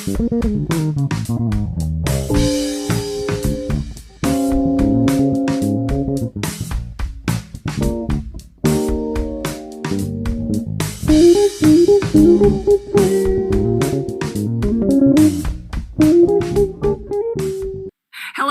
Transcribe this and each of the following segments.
Hello,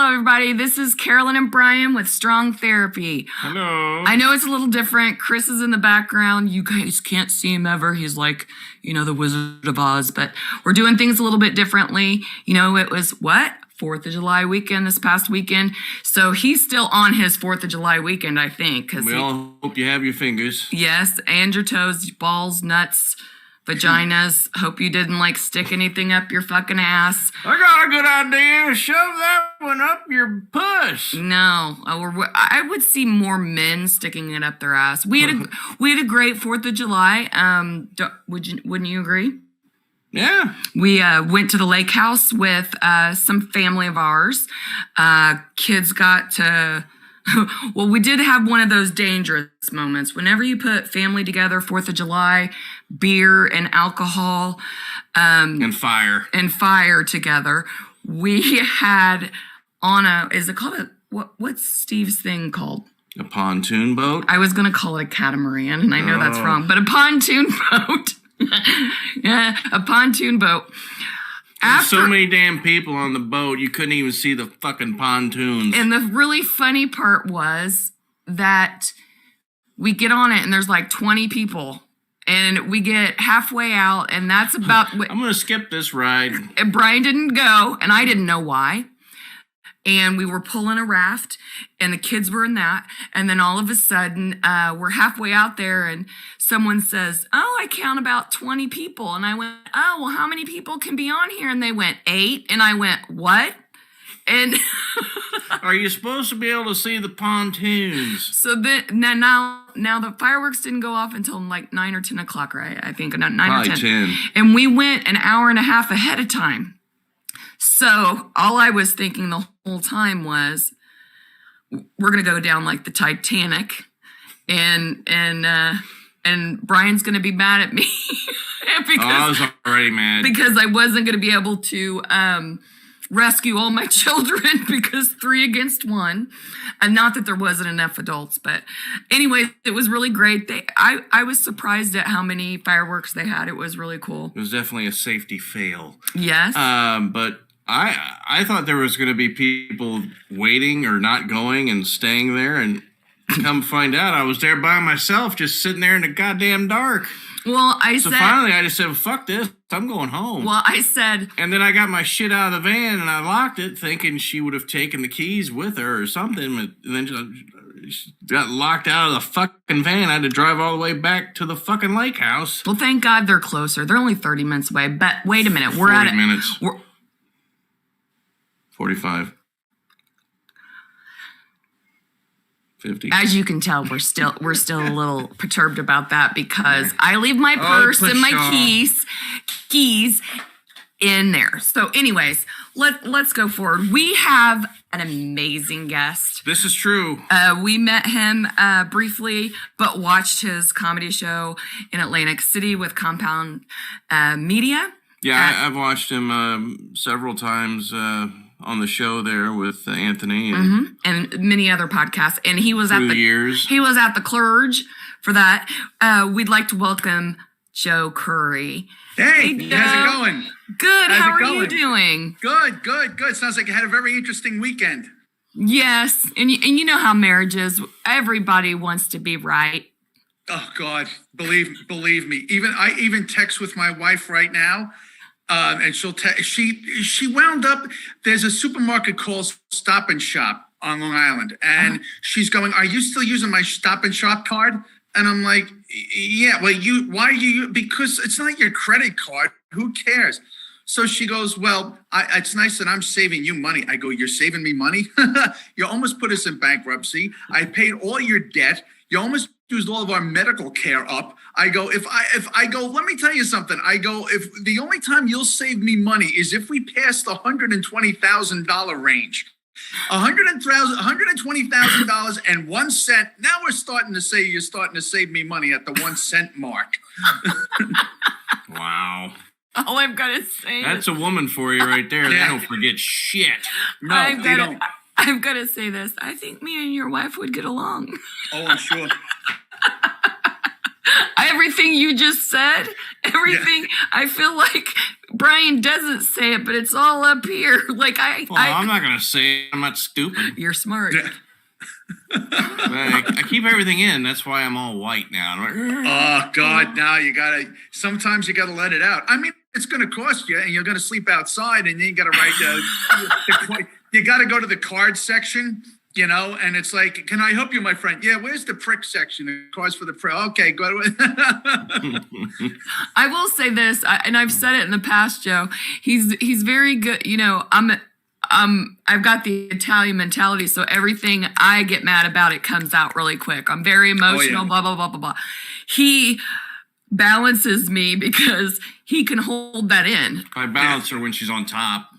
everybody. This is Carolyn and Brian with Strong Therapy. Hello. I know it's a little different. Chris is in the background. You guys can't see him ever. He's like, the Wizard of Oz. But we're doing things a little bit differently. It was what? 4th of July weekend this past weekend. So he's still on his 4th of July weekend, I think. We all hope you have your fingers. Yes, and your toes, balls, nuts, vaginas. Hope you didn't stick anything up your fucking ass. I got a good idea. Shove that one up your puss. No, I would see more men sticking it up their ass. We had a great 4th of July. Wouldn't you agree? Yeah. We went to the lake house with some family of ours. Kids got to... Well, we did have one of those dangerous moments. Whenever you put family together, 4th of July, beer and alcohol... and fire together, we had on a... Is it called a... What's Steve's thing called? A pontoon boat? I was going to call it a catamaran, and I know that's wrong. But a pontoon boat... Yeah, a pontoon boat. There's so many damn people on the boat, you couldn't even see the fucking pontoons. And the really funny part was that we get on it and there's 20 people. And we get halfway out and that's about... I'm going to skip this ride. And Brian didn't go and I didn't know why. And we were pulling a raft and the kids were in that. And then all of a sudden, we're halfway out there and someone says, "Oh, I count about 20 people." And I went, "Oh, well, how many people can be on here?" And they went, 8. And I went, "What?" And are you supposed to be able to see the pontoons? So then now the fireworks didn't go off until 9 or 10 o'clock, right? I think 9 Probably or 10. 10. And we went an hour and a half ahead of time. So all I was thinking the whole time was, we're gonna go down like the Titanic, and Brian's gonna be mad at me because I was already mad because I wasn't gonna be able to rescue all my children because 3 against 1, and not that there wasn't enough adults, but anyway, it was really great. I was surprised at how many fireworks they had. It was really cool. It was definitely a safety fail. Yes. But I thought there was going to be people waiting or not going and staying there, and come find out I was there by myself, just sitting there in the goddamn dark. Well, So finally I just said, well, fuck this, I'm going home. Well, I said... And then I got my shit out of the van and I locked it thinking she would have taken the keys with her or something. And then she got locked out of the fucking van. I had to drive all the way back to the fucking lake house. Well, thank God they're closer. They're only 30 minutes away. But wait a minute. We're 40 at it. minutes. 45. 50. As you can tell, we're still a little perturbed about that because I leave my purse and my keys in there. So anyways, let's go forward. We have an amazing guest. This is true. We met him briefly, but watched his comedy show in Atlantic City with Compound Media. Yeah, I've watched him several times on the show there with Anthony and many other podcasts. And he was at the years. He was at the Clerge for that. We'd like to welcome Joe Currie. Hey, Joe. how's it going? Good. How are you doing? Good. Sounds like you had a very interesting weekend. Yes, and you know how marriage is. Everybody wants to be right. Oh God, believe me. I even text with my wife right now. And she wound up, there's a supermarket called Stop and Shop on Long Island. And she's going, "Are you still using my Stop and Shop card?" And I'm like, "Yeah, well, why are you, because it's not your credit card. Who cares?" So she goes, "Well, it's nice that I'm saving you money." I go, "You're saving me money? You almost put us in bankruptcy. I paid all your debt. You almost used all of our medical care up." I go, if I go, let me tell you something. I go, if the only time you'll save me money is if we pass the $120,000 range. $120,000 and 1 cent. Now you're starting to save me money at the 1 cent mark. Wow. All I've gotta say That's a woman for you right there. They don't forget shit. No, they don't. I've got to say this. I think me and your wife would get along. Oh, I'm sure. Everything you just said, everything, I feel like Brian doesn't say it, but it's all up here. Like I'm not going to say it. I'm not stupid. You're smart. Yeah. I keep everything in. That's why I'm all white now. Oh, God, now sometimes you got to let it out. I mean, it's going to cost you, and you're going to sleep outside, and then you got to write, you got to go to the card section, and it's like, can I help you, my friend? Yeah, where's the prick section? The cards for the prick. Okay, go to it. I will say this, and I've said it in the past, Joe. He's very good. I've got the Italian mentality, so everything I get mad about, it comes out really quick. I'm very emotional, blah, blah, blah, blah, blah. He balances me because he can hold that in. I balance her when she's on top.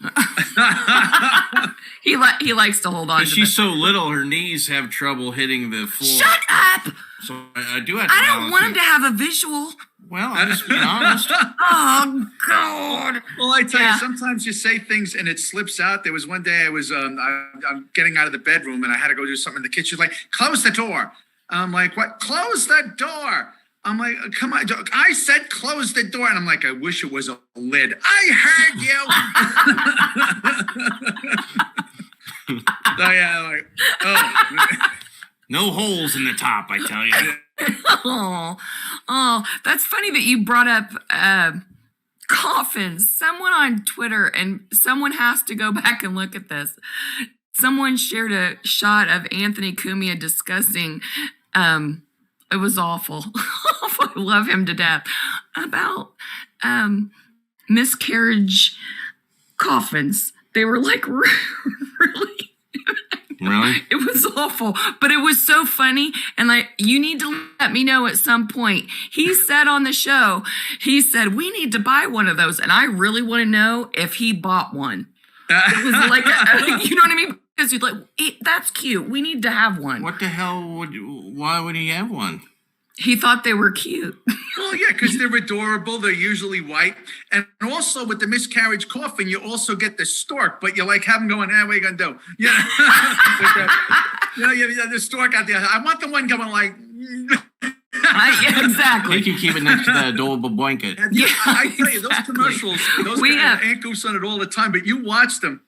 He likes to hold on to she's so little, her knees have trouble hitting the floor. Shut up! So I do have to I don't balance want him it. to have a visual. Well, I'm just being honest. Oh, God. Well, I tell you, sometimes you say things and it slips out. There was one day I was I'm getting out of the bedroom and I had to go do something in the kitchen. Like, close the door. I'm like, what? Close the door. I'm like, come on. I said close the door. And I'm like, I wish it was a lid. I heard you. So, yeah, No holes in the top, I tell you. Oh, that's funny that you brought up coffins. Someone on Twitter, and someone has to go back and look at this. Someone shared a shot of Anthony Cumia discussing, it was awful. I love him to death, about miscarriage coffins. They were like really. Really? It was awful, but it was so funny. And you need to let me know at some point. He said on the show, we need to buy one of those. And I really want to know if he bought one. It was like, you know what I mean? Because you're like, that's cute. We need to have one. What the hell why would he have one? He thought they were cute. Well, yeah, because they're adorable. They're usually white. And also with the miscarriage coffin, you also get the stork, but you like have them going, what are you going to do? Yeah. The stork out there. I want the one going like... Yeah, exactly. You can keep it next to that adorable blanket. Yeah, I tell you, those commercials, Aunt Goose on it all the time, but you watch them.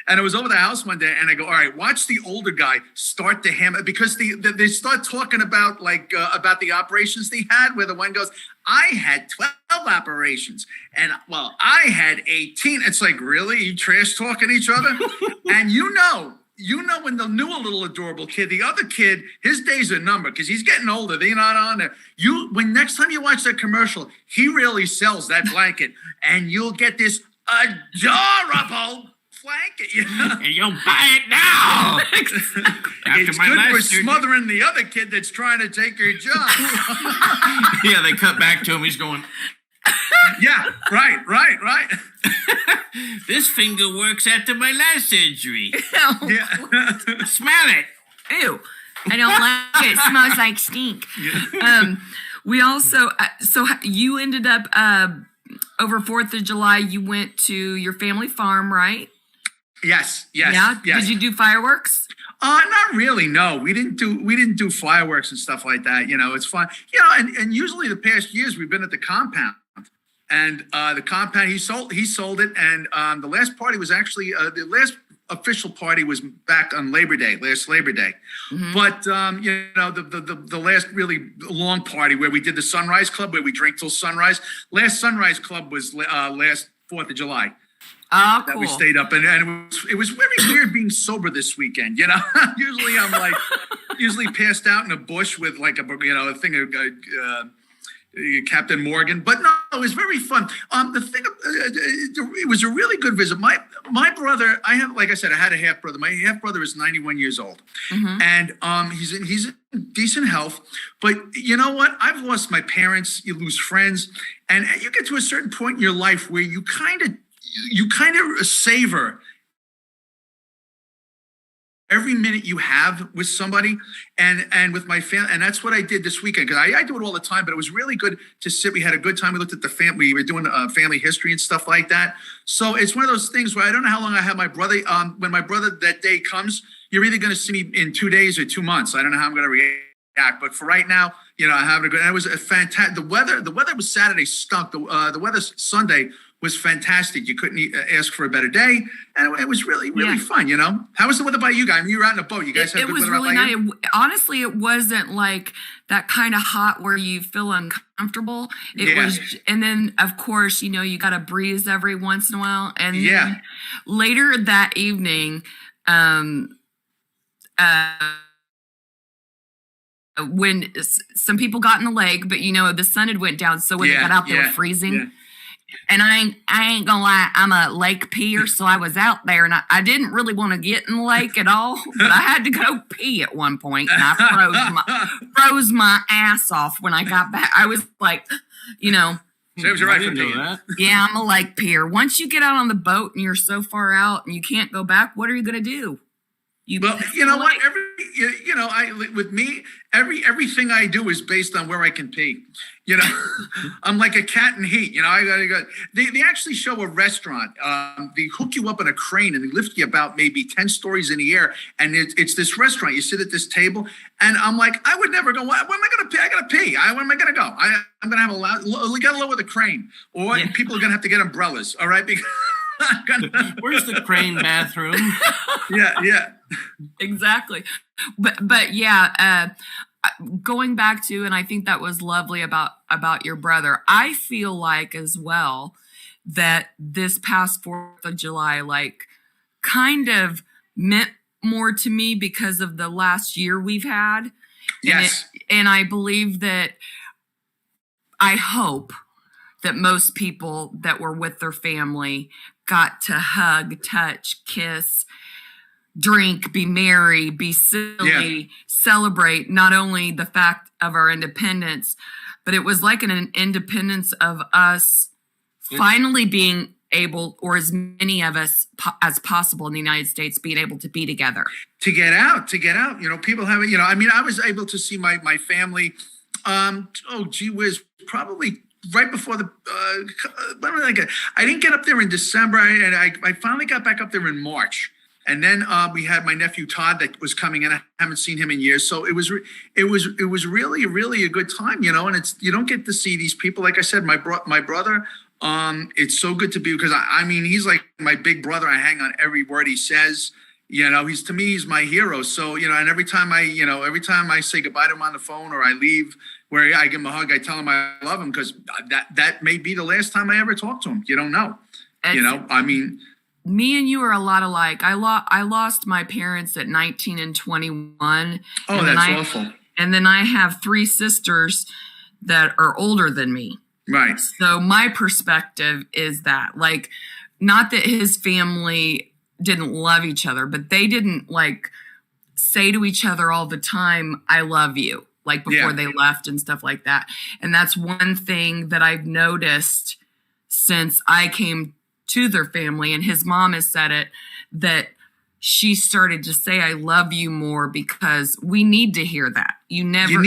And I was over the house one day, and I go, all right, watch the older guy start to hammer, because they start talking about about the operations they had, where the one goes, I had 12 operations, and well, I had 18. It's like, really? You trash talking each other? And you know when the newer little adorable kid, the other kid, his days are numbered because he's getting older. They're not on there. When next time you watch that commercial, he really sells that blanket, and you'll get this adorable blanket. And you'll buy it now. It's good for smothering the other kid that's trying to take your job. Yeah, they cut back to him. He's going, yeah, right. this finger works after my last surgery. Yeah. Smell it. Ew. I don't like it. It smells like stink. We also, so you ended up, over 4th of July, you went to your family farm, right? Yes. Yeah. Yes. Did you do fireworks? Not really. No, we didn't do fireworks and stuff like that. It's fun. And usually the past years we've been at the compound, and the compound he sold it, and the last party was actually the last official party was back on last Labor Day. Mm-hmm. But the last really long party where we did the Sunrise Club, where we drink till sunrise. Last Sunrise Club was last 4th of July. Oh, that cool. We stayed up, and it was very weird being sober this weekend. Usually I'm like passed out in a bush with like a thing of Captain Morgan, but no, it was very fun. The thing, it was a really good visit. My brother, like I said, I had a half brother. My half brother is 91 years old, mm-hmm. and he's in decent health. But you know what? I've lost my parents. You lose friends, and you get to a certain point in your life where you kind of savor every minute you have with somebody, and with my family. And that's what I did this weekend, because I do it all the time, but it was really good to sit. We had a good time. We looked at the family. We were doing family history and stuff like that. So it's one of those things where I don't know how long I have my brother. When my brother that day comes, you're either going to see me in 2 days or 2 months. I don't know how I'm going to react, but for right now, I have a good. And it was a fantastic. The weather was Saturday stunk. The weather Sunday was fantastic. You couldn't ask for a better day, and it was really fun. How was the weather by you guys? I mean, you were out in a boat. You guys had good weather. It was really nice. Honestly, it wasn't like that kind of hot where you feel uncomfortable. It was, and then of course, you got a breeze every once in a while, and then later that evening, when some people got in the lake, but the sun had went down, so when they got out, they were freezing. Yeah. And I ain't gonna lie, I'm a lake peer, so I was out there, and I didn't really want to get in the lake at all, but I had to go pee at one point, and I froze my ass off when I got back. I was like, Saves you right for that. Yeah, I'm a lake peer. Once you get out on the boat and you're so far out and you can't go back, what are you gonna do? Well, you know what? With me, everything I do is based on where I can pee. I'm like a cat in heat. I gotta go. They actually show a restaurant. They hook you up in a crane and they lift you about maybe 10 stories in the air. And it's this restaurant. You sit at this table, and I'm like, I would never go. Where am I gonna pee? I gotta pee. Where am I gonna go? I'm gonna have we gotta lower the crane, or people are gonna have to get umbrellas. All right, because. Where's the crane bathroom? Yeah. Exactly. But yeah, going back to, and I think that was lovely about your brother. I feel like as well that this past 4th of July, kind of meant more to me because of the last year we've had. Yes. And I believe that, I hope that most people that were with their family got to hug, touch, kiss, drink, be merry, be silly, celebrate not only the fact of our independence, but it was like an independence of us finally being able, or as many of us as possible in the United States, being able to be together. To get out. People have it, I was able to see my family, gee whiz, probably right before I didn't get up there in December, and I finally got back up there in March. And then we had my nephew Todd that was coming in. I haven't seen him in years, so it was really, really a good time, And you don't get to see these people. Like I said, my brother. It's so good to be, because he's like my big brother. I hang on every word he says. He's my hero. So and every time I say goodbye to him on the phone, or I leave, where I give him a hug, I tell him I love him, because that may be the last time I ever talk to him. You don't know. Me and you are a lot alike. I lost my parents at 19 and 21. Oh, that's awful. And then I have 3 sisters that are older than me. Right. So my perspective is that, not that his family didn't love each other, but they didn't say to each other all the time, I love you, before they left and stuff like that. And that's one thing that I've noticed since I came to their family, and his mom has said it, that she started to say I love you more, because we need to hear that. And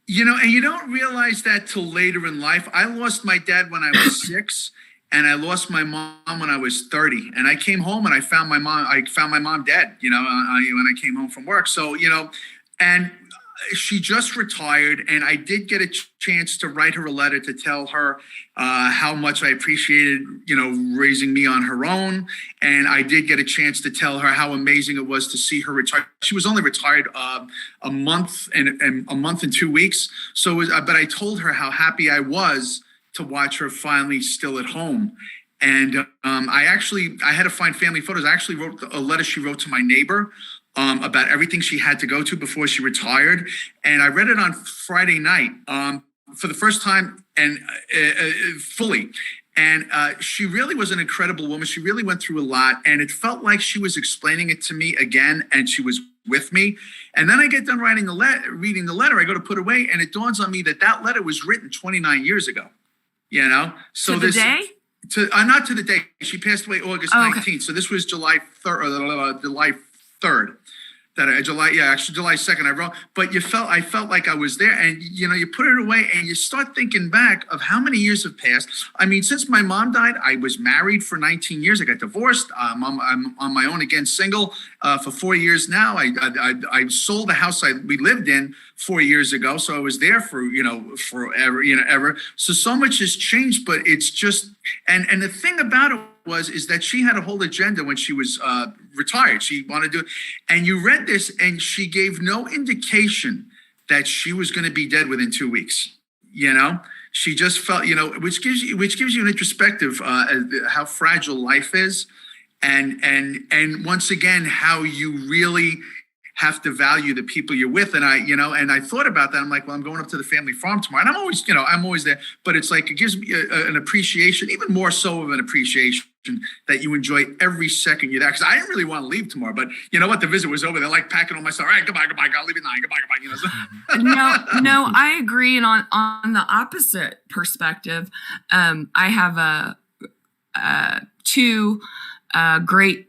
you don't realize that till later in life. I lost my dad when I was 6, and I lost my mom when I was 30. And I came home and I found my mom dead, when I came home from work. So, and she just retired, and I did get a chance to write her a letter to tell her how much I appreciated, raising me on her own. And I did get a chance to tell her how amazing it was to see her retire. She was only retired a month and 2 weeks. So, but I told her how happy I was to watch her finally still at home. And I had to find family photos. I actually wrote a letter she wrote to my neighbor about everything she had to go to before she retired. And I read it on Friday night for the first time, and fully. And she really was an incredible woman. She really went through a lot, and it felt like she was explaining it to me again, and she was with me. And then I get done reading the letter, I go to put away, and it dawns on me that letter was written 29 years ago. So to the day? Not to the day. She passed away August 19th. So this was July 3rd, or July 3rd. Actually July 2nd I wrote, but I felt like I was there, and you put it away and you start thinking back of how many years have passed. I mean, since my mom died, I was married for 19 years. I got divorced. I'm on my own again, single for 4 years now. I sold the house we lived in 4 years ago, so I was there for forever, ever. So much has changed, but it's just and the thing about it is that she had a whole agenda when she was retired. She wanted to do it. And you read this, and she gave no indication that she was going to be dead within 2 weeks. She just felt, which gives you an introspective how fragile life is, and once again how you really have to value the people you're with. And I thought about that. I'm like, well, I'm going up to the family farm tomorrow, and I'm always there. But it's like it gives me an appreciation, even more so of an appreciation, that you enjoy every second you're there. Because I didn't really want to leave tomorrow, but you know what? The visit was over. They're like packing all my stuff. All right, goodbye. I'll leave at 9. Goodbye. No, I agree. And on the opposite perspective, I have two great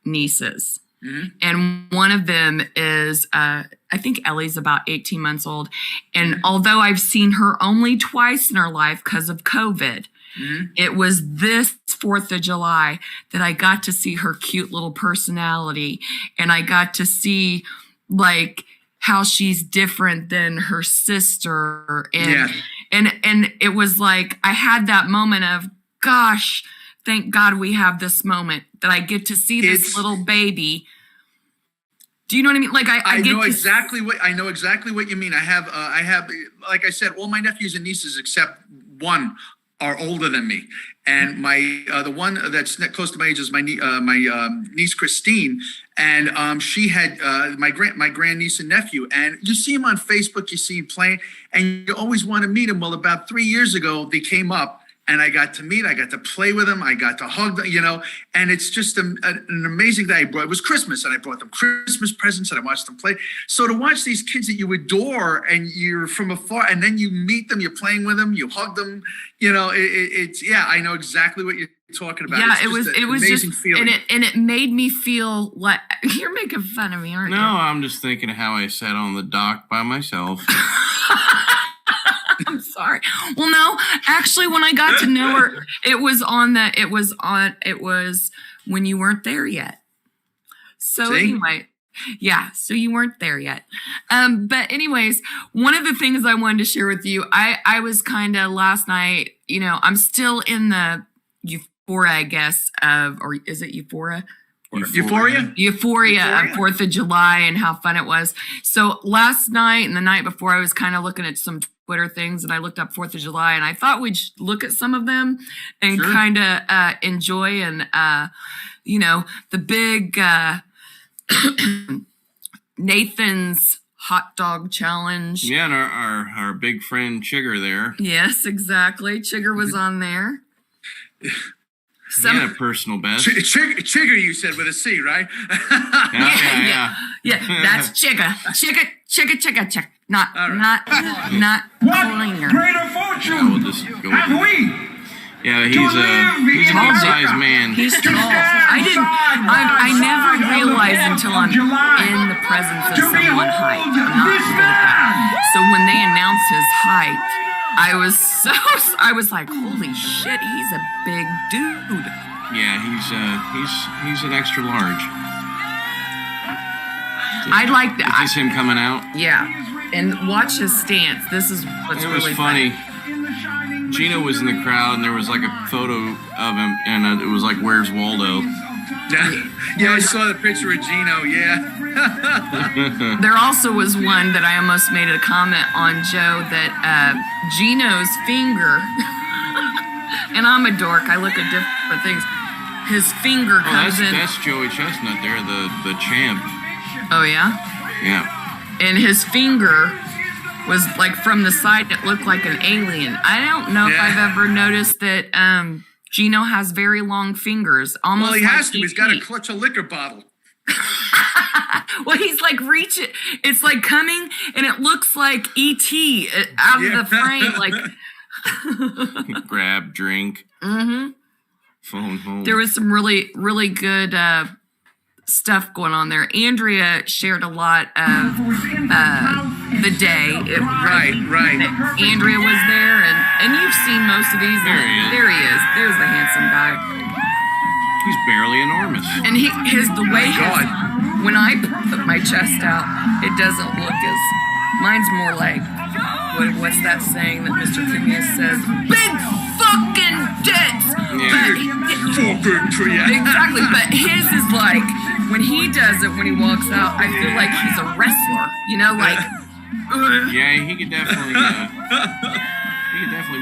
nieces. Mm-hmm. And one of them is, I think Ellie's about 18 months old. And although I've seen her only twice in her life because of COVID, mm-hmm. it was this 4th of July that I got to see her cute little personality. And I got to see like how she's different than her sister. And it was like, I had that moment of, gosh, thank God we have this moment that I get to see this little baby. Do you know what I mean? Like I know exactly what you mean. I have, like I said, all my nephews and nieces except one are older than me, and my the one that's close to my age is my niece Christine, and she had my grandniece and nephew, and you see them on Facebook, you see them playing, and you always want to meet them. Well, about 3 years ago, they came up. And I got to play with them. I got to hug them, and it's just an amazing day. It was Christmas, and I brought them Christmas presents, and I watched them play. So to watch these kids that you adore, and you're from afar, and then you meet them, you're playing with them, you hug them, I know exactly what you're talking about. Yeah, it was amazing just feeling. And it made me feel like you're making fun of me, aren't you? No, I'm just thinking of how I sat on the dock by myself. I'm sorry. Well, no, actually, when I got to know her, it was when you weren't there yet. So anyway, yeah, so you weren't there yet. But anyways, one of the things I wanted to share with you, I was kind of last night, I'm still in the euphoria, I guess, or is it euphoria? Euphoria of 4th of July and how fun it was. So last night and the night before, I was kind of looking at some Twitter things, and I looked up 4th of July, and I thought we'd look at some of them and kind of enjoy and the big Nathan's hot dog challenge. Yeah, and our big friend Chigger there. Yes, exactly. Chigger was on there. He had a personal best. Chigger, you said with a C, right? Yeah. That's Chigger. Chigger. Not What greater fortune have we? Yeah, he's a tall-sized man. He's tall. I never realized until I'm in the presence of someone height. I'm not good at that. So when they announced his height, I was like, holy shit, he's a big dude. Yeah, he's an extra large. I'd like that. Is this him coming out? Yeah. And watch his stance. This is what's really funny. Gino was in the crowd, and there was like a photo of him, and it was like, "Where's Waldo?" Yeah, I saw the picture of Gino. Yeah. There also was one that I almost made a comment on, Joe, that Gino's finger, and I'm a dork. I look at different things. His finger comes in. That's Joey Chestnut there, the champ. Oh yeah. Yeah. And his finger was like from the side, it looked like an alien. I don't know if I've ever noticed that Gino has very long fingers. Almost well, he has to. E.T. He's got to clutch a liquor bottle. Well, he's like reaching. It's like coming, and it looks like E.T. out of the frame. Like grab, drink, mm-hmm. phone home. There was some really, really good stuff going on there. Andrea shared a lot of the day. Right. Andrea was there, and you've seen most of these. There he is. There he is. There's the handsome guy. He's barely enormous. And the way when I put my chest out, it doesn't look as, mine's more like, what's that saying that Mr. Cumia says? Big fucking tits! Yeah. Exactly, but his is like, when he does it, when he walks out, I feel like he's a wrestler, like. Yeah, he could definitely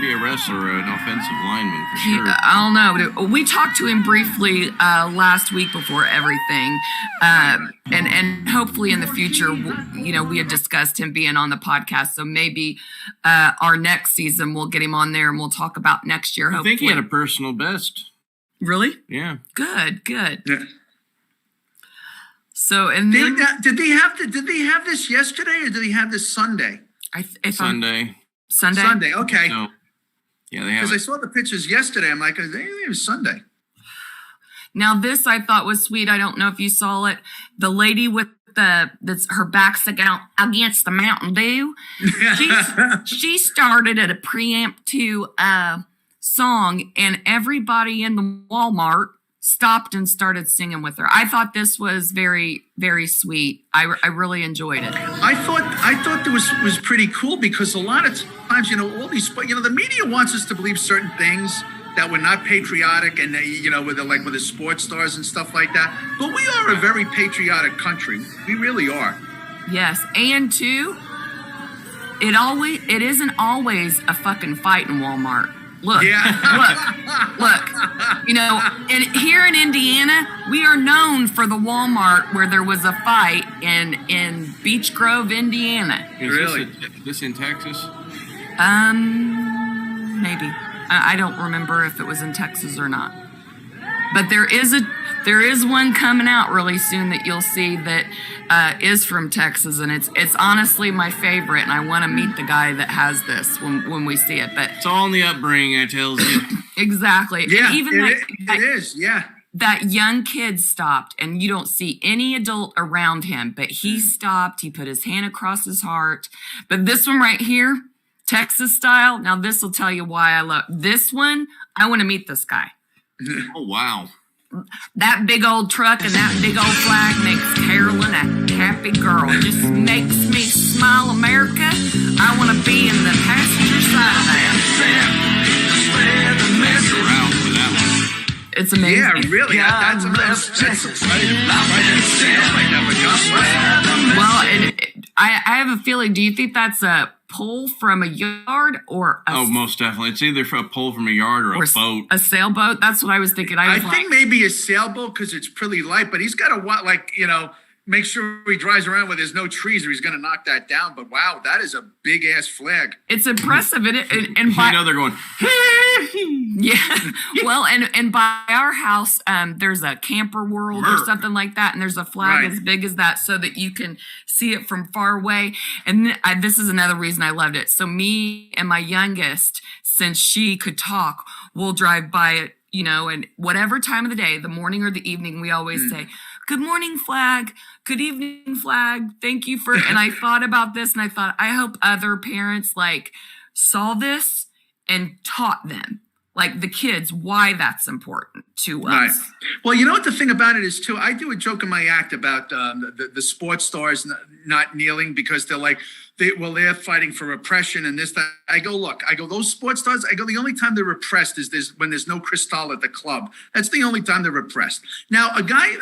be a wrestler or an offensive lineman for sure. I don't know. We talked to him briefly last week before everything, and hopefully in the future, we had discussed him being on the podcast. So maybe our next season we'll get him on there and we'll talk about next year. I think he had a personal best. Really? Yeah. Good. Yeah. So and then Did they have this yesterday or did they have this Sunday? Sunday. Sunday. Okay. So, yeah, they have. Because I saw the pictures yesterday. I'm like, it was Sunday. Now this I thought was sweet. I don't know if you saw it. The lady with that's her back's against the Mountain Dew. She started at a preemptive song, and everybody in the Walmart stopped and started singing with her. I thought this was very, very sweet. I really enjoyed it. I thought that was pretty cool because a lot of times, all these, the media wants us to believe certain things that we're not patriotic, and with the sports stars and stuff like that. But we are a very patriotic country. We really are. Yes, and too, it isn't always a fucking fight in Walmart. Look, look. And here in Indiana, we are known for the Walmart where there was a fight in Beech Grove, Indiana. Is this in Texas? Maybe. I don't remember if it was in Texas or not. But there is one coming out really soon that you'll see that is from Texas, and it's honestly my favorite, and I want to meet the guy that has this when we see it. But it's all in the upbringing, I tells you. Exactly. Yeah, and even it is. Yeah. That young kid stopped, and you don't see any adult around him, but he stopped. He put his hand across his heart. But this one right here, Texas style. Now this will tell you why I love this one. I want to meet this guy. Oh, wow. That big old truck and that big old flag makes Carolyn a happy girl. Just makes me smile, America. I want to be in the passenger side of that. It's amazing. Yeah, really. That's Well, and I have a feeling, do you think that's a pull from a yard or most definitely. It's either a pull from a yard or a boat. A sailboat? That's what I was thinking. I think maybe a sailboat because it's pretty light, but he's got to make sure he drives around where there's no trees or he's going to knock that down. But wow, that is a big ass flag. It's impressive. And they're going, yeah. Well, and by our house, there's a Camper World or something like that. And there's a flag as big as that so that you can see it from far away. And this is another reason I loved it. So me and my youngest, since she could talk, we'll drive by it, and whatever time of the day, the morning or the evening, we always say, good morning, flag. Good evening, flag. Thank you for, and I thought about this and I thought, I hope other parents saw this and taught them, the kids, why that's important to us. Right. Well, you know what the thing about it is too, I do a joke in my act about the sports stars not kneeling because they're fighting for repression and this, that. I go, those sports stars, the only time they're repressed is when there's no Cristal at the club. That's the only time they're repressed. Now, a guy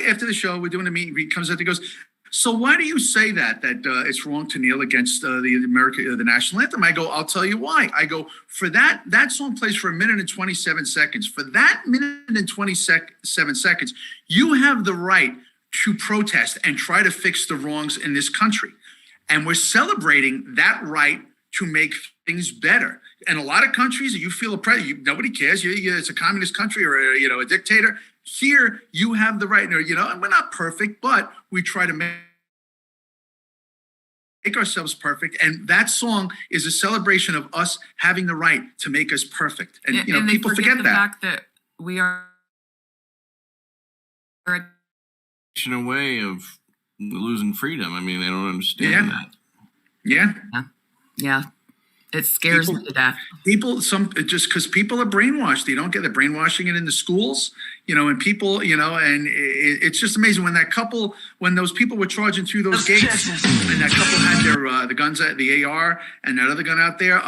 after the show, we're doing a meeting, he comes out and goes, so why do you say that it's wrong to kneel against the national anthem? I go, I'll tell you why. I go, for that song plays for 1 minute and 27 seconds. For that minute and 27 seconds, you have the right to protest and try to fix the wrongs in this country. And we're celebrating that right to make things better. In a lot of countries, you feel oppressed. Nobody cares. It's a communist country or a dictator. Here, you have the right. And we're not perfect, but we try to make ourselves perfect. And that song is a celebration of us having the right to make us perfect. And people forget the that. fact that we are away of losing freedom. I mean, they don't understand that. Yeah. It scares me to death. Just because people are brainwashed, they don't get it. Brainwashing it in the schools, and people, and it's just amazing when those people were charging through those gates, and that couple had their the guns, the AR, and that other gun out there.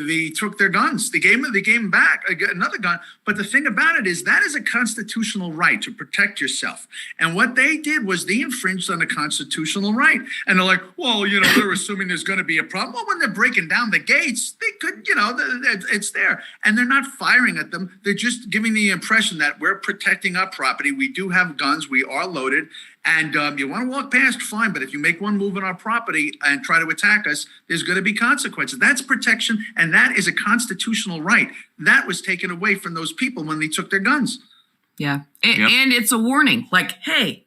They took their guns. They gave them back another gun. But the thing about it is that is a constitutional right to protect yourself. And what they did was they infringed on the constitutional right. And they're like, well, they're assuming there's going to be a problem. Well, when they're breaking down the gates, they could, it's there. And they're not firing at them. They're just giving the impression that we're protecting our property. We do have guns. We are loaded. And you want to walk past, fine. But if you make one move on our property and try to attack us, there's going to be consequences. That's protection. And that is a constitutional right. That was taken away from those people when they took their guns. Yeah. And it's a warning. Like, hey,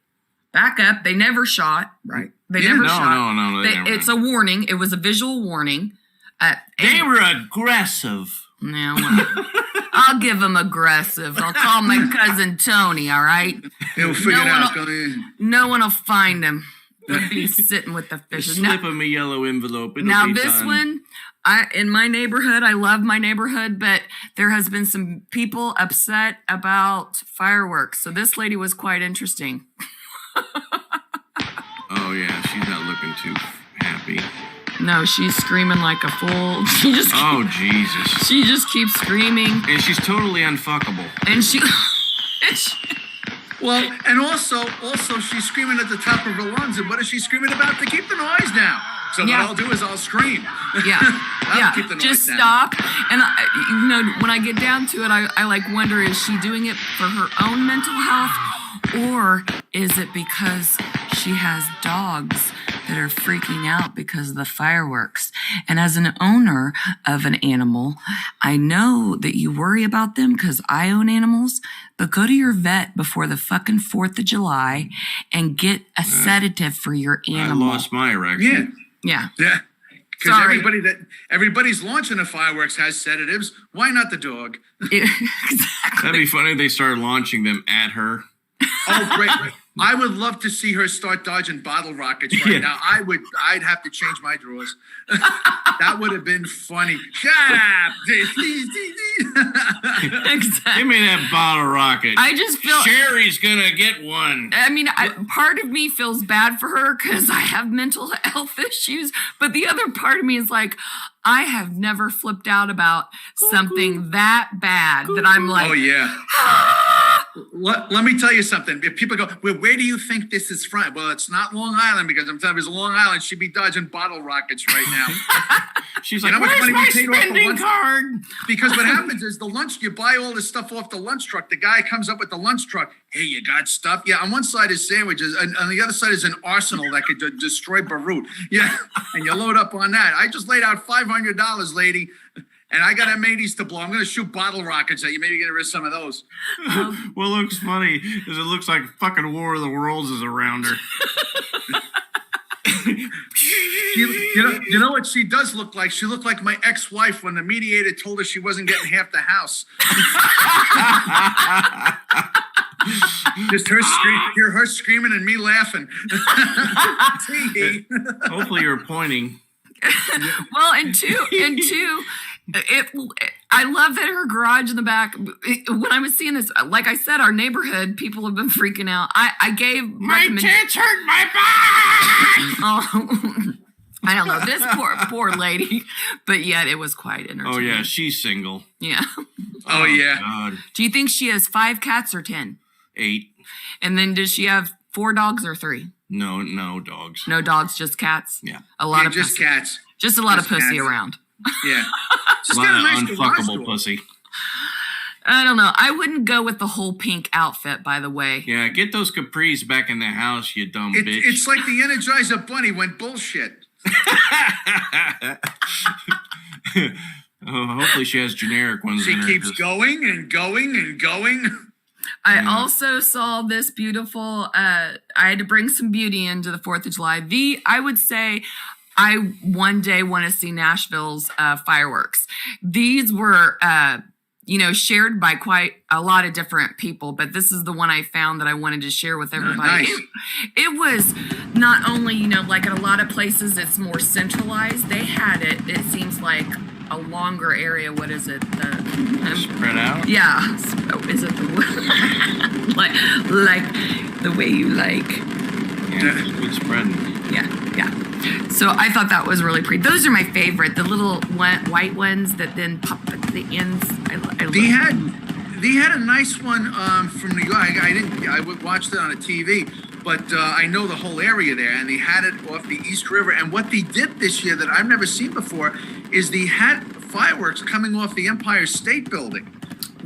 back up. They never shot. Right. They never shot. No. It's a warning. It was a visual warning. They were aggressive. No, I'll give them aggressive. I'll call my cousin Tony, all right? He'll figure it out. No one will find him. They'll be sitting with the fishes. Slip him a yellow envelope. Now, this one, in my neighborhood, I love my neighborhood, but there has been some people upset about fireworks. So this lady was quite interesting. Oh, yeah, she's not looking too happy. No, she's screaming like a fool. Jesus. She just keeps screaming. And she's totally unfuckable. And she Well, and also she's screaming at the top of her lungs. And what is she screaming about? To keep the noise down. So what I'll do is I'll scream. Yeah. Keep the noise just down. stop. And when I get down to it, I like wonder, is she doing it for her own mental health, or is it because she has dogs that are freaking out because of the fireworks? And as an owner of an animal, I know that you worry about them because I own animals, but go to your vet before the fucking 4th of July and get a sedative for your animal. I lost my erection. Yeah. Because everybody's launching the fireworks has sedatives. Why not the dog? Exactly. That'd be funny if they started launching them at her. Oh, great. I would love to see her start dodging bottle rockets right now. I'd have to change my drawers. That would have been funny. Shut up. Exactly. Give me that bottle rocket. I just feel Sherry's gonna get one. I mean, part of me feels bad for her because I have mental health issues, but the other part of me is like, I have never flipped out about something that bad that I'm like, oh yeah. Let me tell you something. If people go, well, where do you think this is from? Well, it's not Long Island, because I'm telling you, if it's Long Island, she'd be dodging bottle rockets right now. She's like, where's my spending card? Because what happens is you buy all this stuff off the lunch truck. The guy comes up with the lunch truck. Hey, you got stuff? Yeah, on one side is sandwiches, and on the other side is an arsenal that could destroy Beirut. Yeah, and you load up on that. I just laid out $500, lady. And I got M80s to blow. I'm going to shoot bottle rockets at you. Maybe get rid of some of those. What looks funny is it looks like fucking War of the Worlds is around her. You know what she does look like? She looked like my ex-wife when the mediator told her she wasn't getting half the house. Just hear her screaming and me laughing. Hopefully you're pointing. Well, and two, I love that her garage in the back. When I was seeing this, like I said, our neighborhood, people have been freaking out. I gave my tits hurt my back. Oh, I don't know, this poor lady, but yet it was quite entertaining. Oh yeah, she's single. Yeah. Oh yeah. God. Do you think she has 5 cats or 10? 8. And then does she have 4 dogs or 3? No dogs. No dogs, just cats. Yeah. A lot of just pussy. Cats. Just a lot of pussy cats. Around. Yeah. Just a lot of unfuckable pussy. I don't know. I wouldn't go with the whole pink outfit, by the way. Yeah, get those capris back in the house, you dumb bitch. It's like the Energizer Bunny went bullshit. Hopefully she has generic ones. She keeps going and going and going. I also saw this beautiful, I had to bring some beauty into the 4th of July. I would say I one day want to see Nashville's fireworks. These were shared by quite a lot of different people, but this is the one I found that I wanted to share with everybody. Nice. It was not only, like at a lot of places, it's more centralized. They had it seems like a longer area. What is it? Spread out? Yeah. Is it the like the way you like? Yeah, it's good spreading. Yeah. So I thought that was really pretty. Those are my favorite. The little white ones that then pop at the ends. I love They had a nice one from New York. I watched it on a TV, but I know the whole area there, and they had it off the East River. And what they did this year that I've never seen before is they had fireworks coming off the Empire State Building,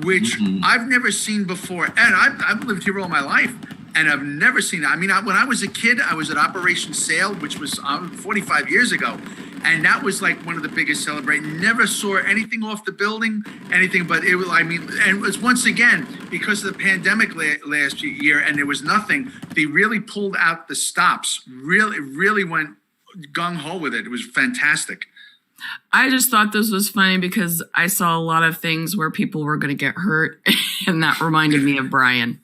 which I've never seen before. And I've lived here all my life, and I've never seen it. I mean, when I was a kid, I was at Operation Sail, which was 45 years ago. And that was like one of the biggest celebrations. Never saw anything off the building, anything, but it was, and it was once again, because of the pandemic last year and there was nothing, they really pulled out the stops, really went gung-ho with it. It was fantastic. I just thought this was funny because I saw a lot of things where people were going to get hurt, and that reminded me of Brian.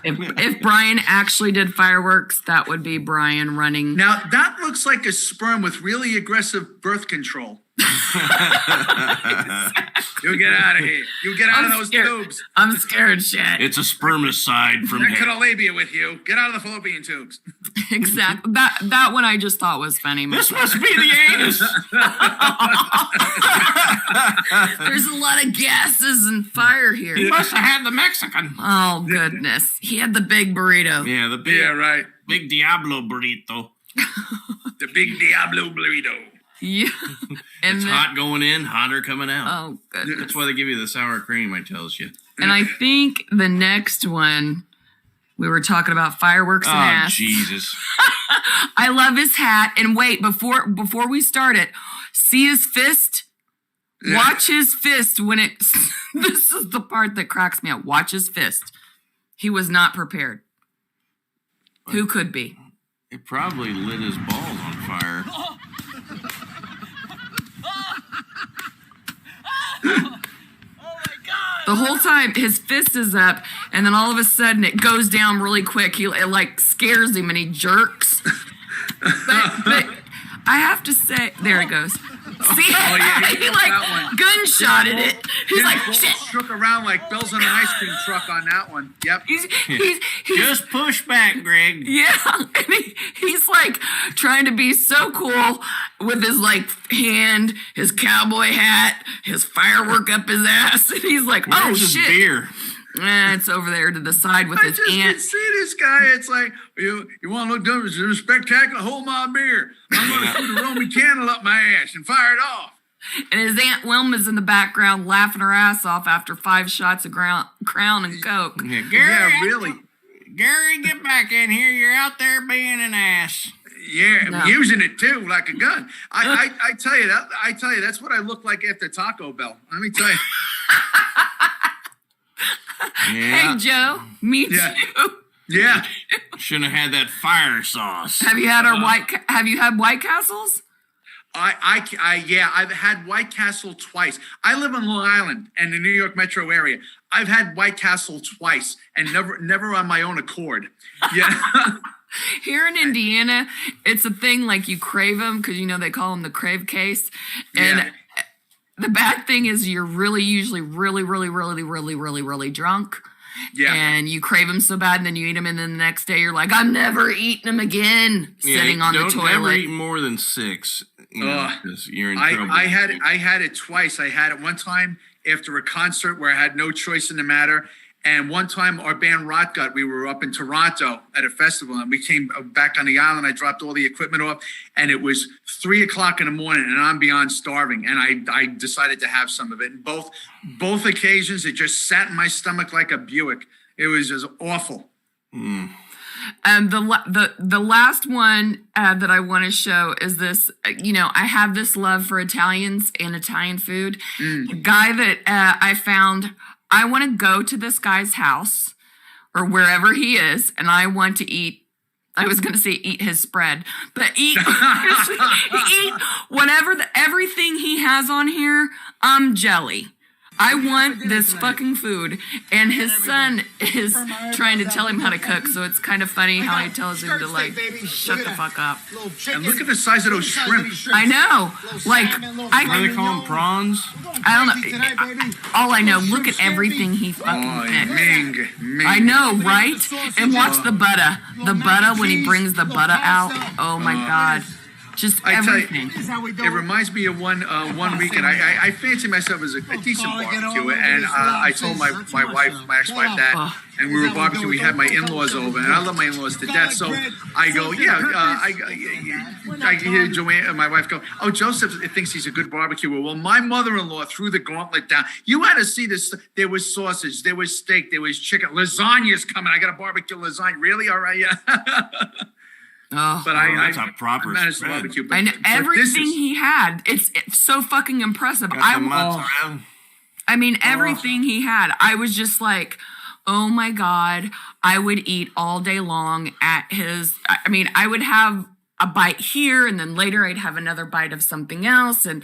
If Brian actually did fireworks, that would be Brian running. Now, that looks like a sperm with really aggressive birth control. You get out of here. You get out of those tubes. I'm scared, shit. It's a spermicide from That could have labia with you. Get out of the fallopian tubes. Exactly. That one I just thought was funny. This must be the anus. There's a lot of gases and fire here. He must have had the Mexican. Oh, goodness. He had the big burrito. Yeah, the big, right. big Diablo burrito. The big Diablo burrito. Yeah. And It's hot going in, hotter coming out. Oh, goodness. That's why they give you the sour cream, I tells you. And I think the next one, we were talking about fireworks and ass. Jesus. I love his hat. And wait, before we start it, see his fist? Yeah. Watch his fist when it... This is the part that cracks me up. Watch his fist. He was not prepared. Who could be? It probably lit his balls on fire. The whole time his fist is up, and then all of a sudden it goes down really quick. It like scares him and he jerks. But I have to say, there it goes. See, he he like that one. gunshotted it. He's Yeah, like, Bull shit. shook around like bells on an ice cream truck on that one. Yep. He's Just push back, Greg. yeah, and he's like trying to be so cool with his like hand, his cowboy hat, his firework up his ass, and he's like, Where's oh his shit. beer? It's over there to the side with I his just can aunt. see this guy. It's like, you want to look dumb? It's spectacular. Hold my beer. I'm going to shoot a Roman candle up my ass and fire it off. And his Aunt Wilma's in the background laughing her ass off after 5 shots of Crown and Coke. Yeah, Gary, Yeah, really. Gary, get back in here. You're out there being an ass. Yeah, No. using it too like a gun. I tell you that. I tell you that's what I look like after Taco Bell. Let me tell you. Yeah. Hey, Joe. Me Yeah. too. Yeah. Shouldn't have had that fire sauce. Have you had Have you had White Castles? Yeah, I've had White Castle twice. I live on Long Island and the New York metro area. I've had White Castle twice and never on my own accord. Yeah. Here in Indiana, it's a thing like you crave them because they call them the crave case. And Yeah. the bad thing is you're usually really drunk. Yeah. And you crave them so bad, and then you eat them, and then the next day you're like, I'm never eating them again. Sitting on the Don't toilet. never eat more than 6. 'Cause you're in trouble. I had it twice. I had it one time after a concert where I had no choice in the matter. And one time our band Rot Gut, we were up in Toronto at a festival and we came back on the island. I dropped all the equipment off and it was 3:00 in the morning and I'm beyond starving. And I decided to have some of it. And both occasions, it just sat in my stomach like a Buick. It was just awful. The last one that I want to show is this. I have this love for Italians and Italian food. The guy that I found, I want to go to this guy's house or wherever he is, and I want to eat. I was going to say eat his spread, but eat whatever everything he has on here. I'm jelly. I want this fucking food. And his son is trying to tell him how to cook, so it's kind of funny how he tells him to, like, shut the fuck up. And look at the size of those shrimp. I know. Like, What do they call them, prawns? I don't know. All I know, look at everything he fucking picked. Ming. I know, right? And watch the butter. The butter, when he brings the butter out. Oh, my God. Just I tell you, everything. it reminds me of one weekend. I fancy myself as a decent barbecue, and I told my ex-wife that, and we were barbecuing. We had my in-laws over, and I love my in-laws to death. So I go, I hear Joanne, my wife, go, "Oh, Joseph thinks he's a good barbecuer." Well, my mother-in-law threw the gauntlet down. You had to see this. There was sausage, there was steak, there was chicken. Lasagna's coming. I got a barbecue lasagna. Really? All right, yeah. Oh, But that's a proper managed spread. barbecue. and but everything this is, he had, it's so fucking impressive. Got some mozzarella. I mean, everything he had, I was just like, oh my God, I would eat all day long at his, I mean, I would have a bite here and then later I'd have another bite of something else. And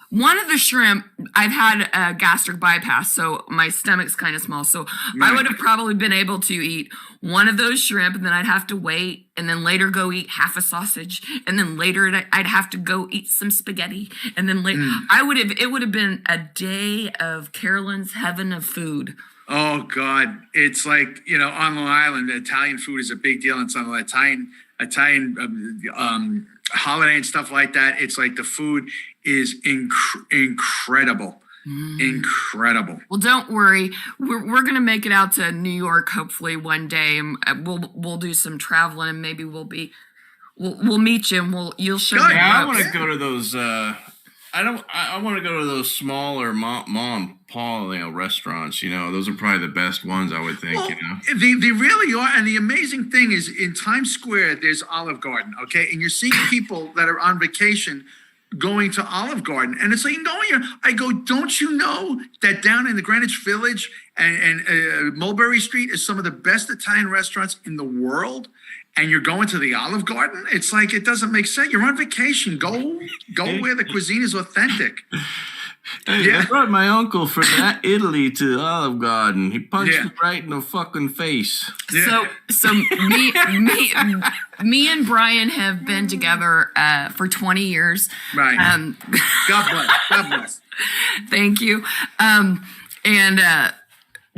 one of the shrimp, I've had a gastric bypass, so my stomach's kind of small. So I would have probably been able to eat one of those shrimp, and then I'd have to wait, and then later go eat half a sausage, and then later I'd have to go eat some spaghetti, and then later it would have been a day of Carolyn's heaven of food. Oh God, it's like, on Long Island, Italian food is a big deal. It's on Italian holiday and stuff like that. It's like the food is incredible. Incredible. Well, don't worry. We're gonna make it out to New York hopefully one day, and we'll do some traveling, and maybe we'll meet you, and you'll show me. Yeah, I want to go to those. I want to go to those smaller mom and pop restaurants. Those are probably the best ones, I would think. Well, they really are. And the amazing thing is, in Times Square, there's Olive Garden. Okay, and you're seeing people that are on vacation going to Olive Garden, and it's like, I go, don't you know that down in the Greenwich Village and Mulberry Street is some of the best Italian restaurants in the world? And you're going to the Olive Garden? It's like, it doesn't make sense. You're on vacation. Go where the cuisine is authentic. Hey, I brought my uncle from Italy to Olive Garden. He punched me right in the fucking face. Yeah. So me and Brian have been together for 20 years. Right. God bless. God bless. Thank you. And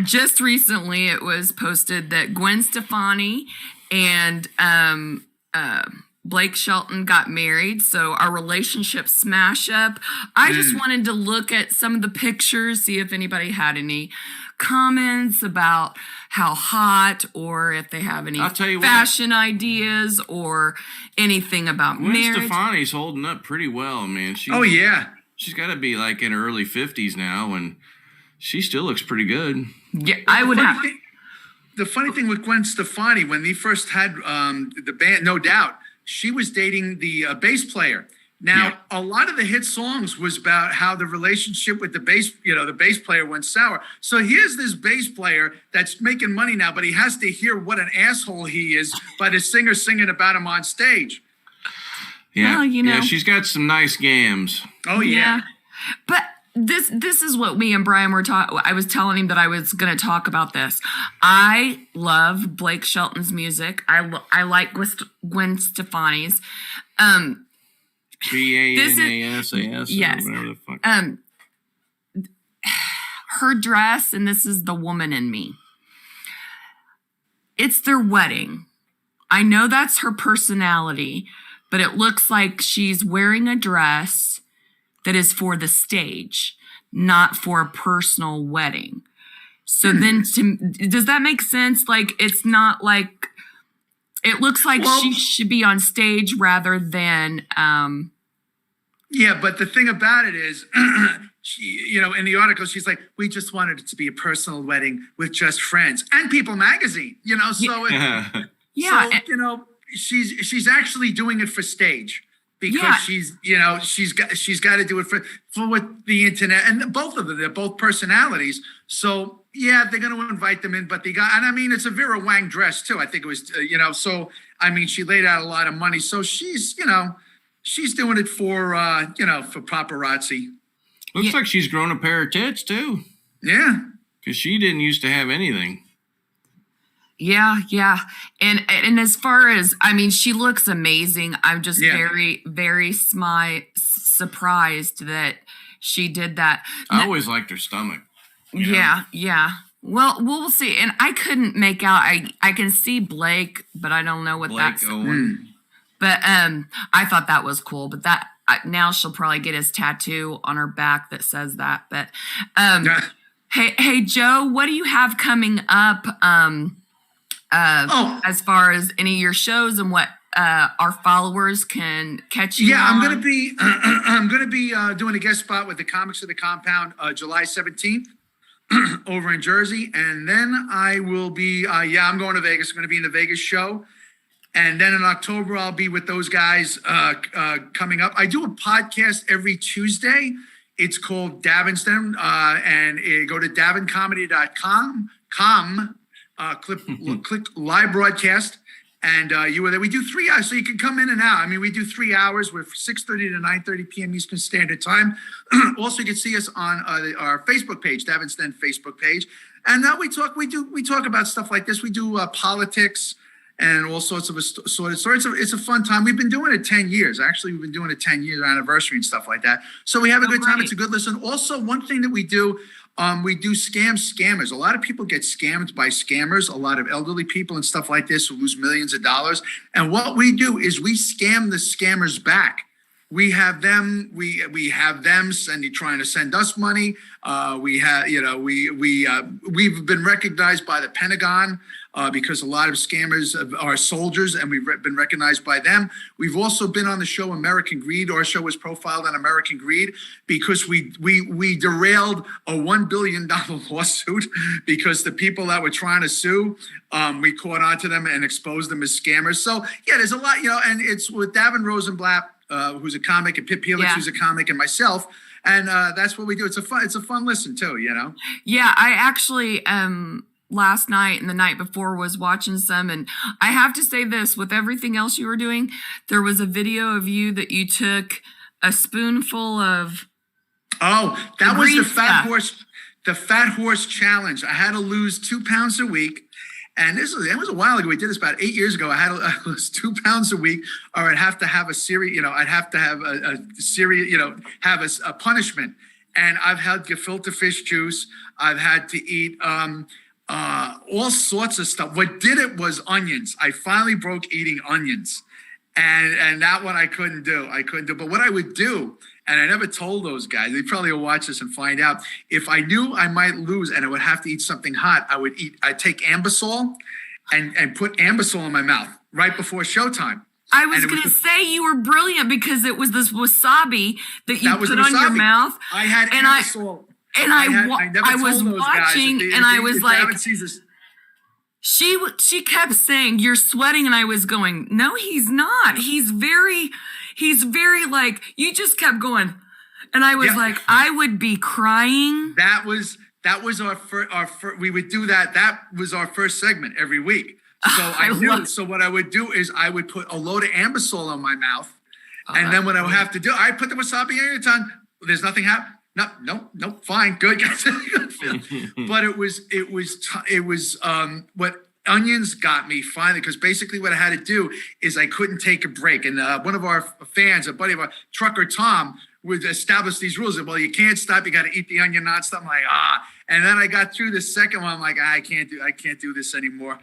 just recently it was posted that Gwen Stefani and Blake Shelton got married, so our relationship smash up. I just wanted to look at some of the pictures, see if anybody had any comments about how hot, or if they have any fashion ideas or anything about marriage. Gwen Stefani's holding up pretty well, man. She's got to be like in her early 50s now, and she still looks pretty good. Yeah, I would have. The funny thing with Gwen Stefani, when they first had the band, no doubt, she was dating the bass player. Now, a lot of the hit songs was about how the relationship with the bass player went sour. So here's this bass player that's making money now, but he has to hear what an asshole he is by the singer singing about him on stage. Yeah, well, she's got some nice gams. Oh, yeah. But this is what me and Brian were talking. I was telling him that I was going to talk about this. I love Blake Shelton's music. I like Gwen Stefani's. BANASAS. Yes. Whatever the fuck. Her dress, and this is the woman in me. It's their wedding. I know that's her personality, but it looks like she's wearing a dress that is for the stage, not for a personal wedding. So then, does that make sense? Like, it's not like, it looks like she should be on stage rather than. Yeah, but the thing about it is, she, in the article, she's like, we just wanted it to be a personal wedding with just friends and People Magazine, so she's actually doing it for stage. Because she's got to do it for what the internet, and both of them, they're both personalities. So they're going to invite them in, but and I mean, it's a Vera Wang dress too. I think it was, so I mean, she laid out a lot of money. So she's doing it for, for paparazzi. Looks like she's grown a pair of tits too. Yeah. Because she didn't used to have anything. Yeah. And as far as, I mean, she looks amazing. I'm just very, very surprised that she did that. I always liked her stomach. Yeah. Well, we'll see. And I couldn't make out. I can see Blake, but I don't know what that's. Owen. But I thought that was cool. But that now she'll probably get his tattoo on her back that says that. But hey, Joe, what do you have coming up? As far as any of your shows and what our followers can catch you. Yeah, on? I'm gonna be doing a guest spot with the Comics of the Compound July 17th over in Jersey, and then I will be. I'm going to Vegas. I'm going to be in the Vegas show, and then in October I'll be with those guys coming up. I do a podcast every Tuesday. It's called Davinston, and go to davincomedy.com. Click live broadcast, and you were there. We do 3 hours, so you can come in and out. I mean, we do 3 hours. We're 6:30 to 9:30 p.m. Eastern Standard Time. Also, you can see us on our Facebook page, Davinston Facebook page, and now we talk about stuff like this. We do politics and all sorts of assorted stories. It's a fun time. We've been doing it 10 years. Actually, we've been doing it 10-year anniversary and stuff like that. So we have a good time. It's a good listen. Also, one thing that we do scammers. A lot of people get scammed by scammers, a lot of elderly people and stuff like this who lose millions of dollars. And what we do is we scam the scammers back. We have them trying to send us money. We've been recognized by the Pentagon because a lot of scammers are soldiers, and we've been recognized by them. We've also been on the show American Greed. Our show was profiled on American Greed because we derailed a $1 billion lawsuit because the people that were trying to sue, we caught onto them and exposed them as scammers. So yeah, there's a lot, and it's with Davin Rosenblatt, who's a comic, and Pip Helix, who's a comic, and myself. And that's what we do. It's a fun listen too, Yeah, I actually last night and the night before was watching some, and I have to say this, with everything else you were doing, there was a video of you that you took a spoonful of that was the fat horse challenge. I had to lose 2 pounds a week. And it was a while ago. We did this about 8 years ago. I had to lose 2 pounds a week, or I'd have to have a series, I'd have to have a series, have a punishment. And I've had gefilte fish juice. I've had to eat all sorts of stuff. What did it was onions. I finally broke eating onions. And that one I couldn't do. But what I would do, and I never told those guys, they probably will watch this and find out, if I knew I might lose and I would have to eat something hot, I'd take Ambisol and put Ambisol in my mouth right before showtime. I was going to say you were brilliant because it was this wasabi that you put on your mouth. I had Ambisol. I was watching and I was like, she kept saying, "You're sweating," and I was going, "No, he's not. He's very like," you just kept going, and I was like, I would be crying. That was our first. We would do that. That was our first segment every week. So I knew. So what I would do is I would put a load of Ambisol on my mouth, and then what I would have to do, I put the wasabi on your tongue. There's nothing happening. No, fine, good. But it was what onions got me finally, because basically what I had to do is I couldn't take a break. And one of our fans, a buddy of our Trucker Tom, would establish these rules. Well, you can't stop. You got to eat the onion nonstop. I'm like, And then I got through the second one. I'm like, I can't do this anymore.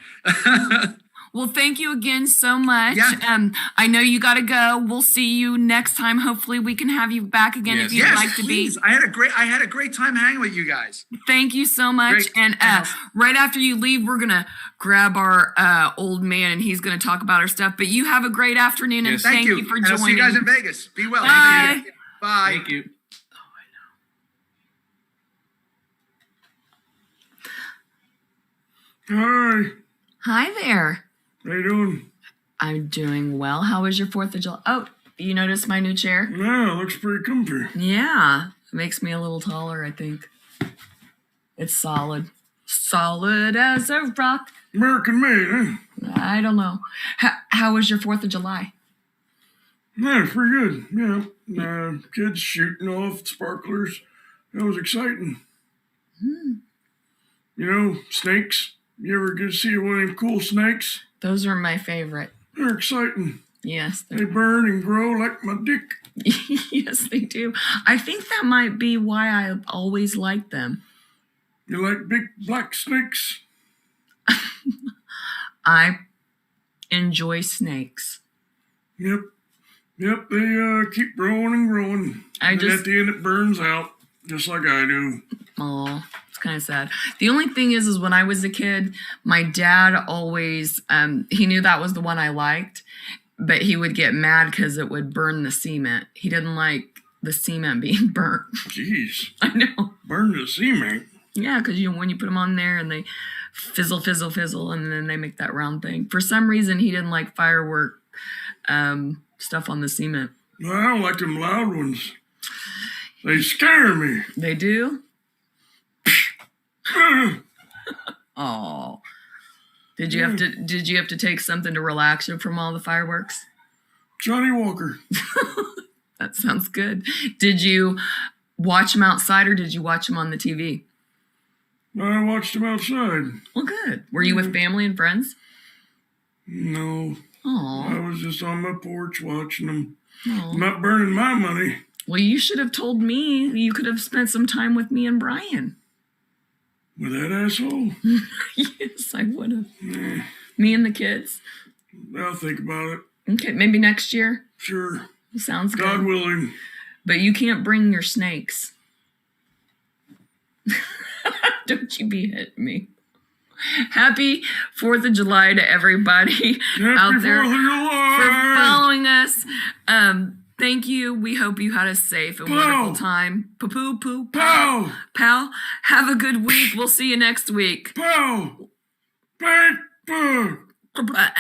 Well, thank you again so much. Yeah. I know you got to go. We'll see you next time. Hopefully we can have you back again if you'd like to be. I had a great time hanging with you guys. Thank you so much. Great. And right after you leave, we're going to grab our old man and he's going to talk about our stuff. But you have a great afternoon and thank you for joining. I'll see you guys in Vegas. Be well. Bye. Bye. Thank you. Hi. Hi there. How you doing? I'm doing well. How was your 4th of July? Oh, you noticed my new chair? Yeah, it looks pretty comfy. Yeah. It makes me a little taller, I think. It's solid. Solid as a rock. American made, eh? I don't know. How was your 4th of July? Yeah, it's pretty good. Yeah. Kids shooting off sparklers. That was exciting. You know, snakes. You ever get to see one of them cool snakes? Those are my favorite. They're exciting. Yes. They burn and grow like my dick. Yes, they do. I think that might be why I always liked them. You like big black snakes? I enjoy snakes. Yep. Yep, they keep growing and growing. And at the end it burns out, just like I do. Oh, it's kind of sad. The only thing is when I was a kid, my dad always, he knew that was the one I liked, but he would get mad because it would burn the cement. He didn't like the cement being burnt. Jeez. I know. Burn the cement. Yeah, because when you put them on there and they fizzle, and then they make that round thing. For some reason, he didn't like firework stuff on the cement. No, I don't like them loud ones. They scare me. They do? Oh. Did you have to take something to relax you from all the fireworks? Johnny Walker. That sounds good. Did you watch them outside or did you watch them on the TV? I watched them outside. Well, good. Were you with family and friends? No. Oh. I was just on my porch watching them. I'm not burning my money. Well, you should have told me. You could have spent some time with me and Brian. With that asshole? Yes, I would have. Me and the kids. I'll think about it. Okay, maybe next year. Sure. Sounds good. God willing. But you can't bring your snakes. Don't you be hitting me. Happy 4th of July to everybody out there for following us. Thank you. We hope you had a safe and wonderful time. Poo-poo. Pow! Pal, have a good week. We'll see you next week. Pow! Bang! Boo! Bye.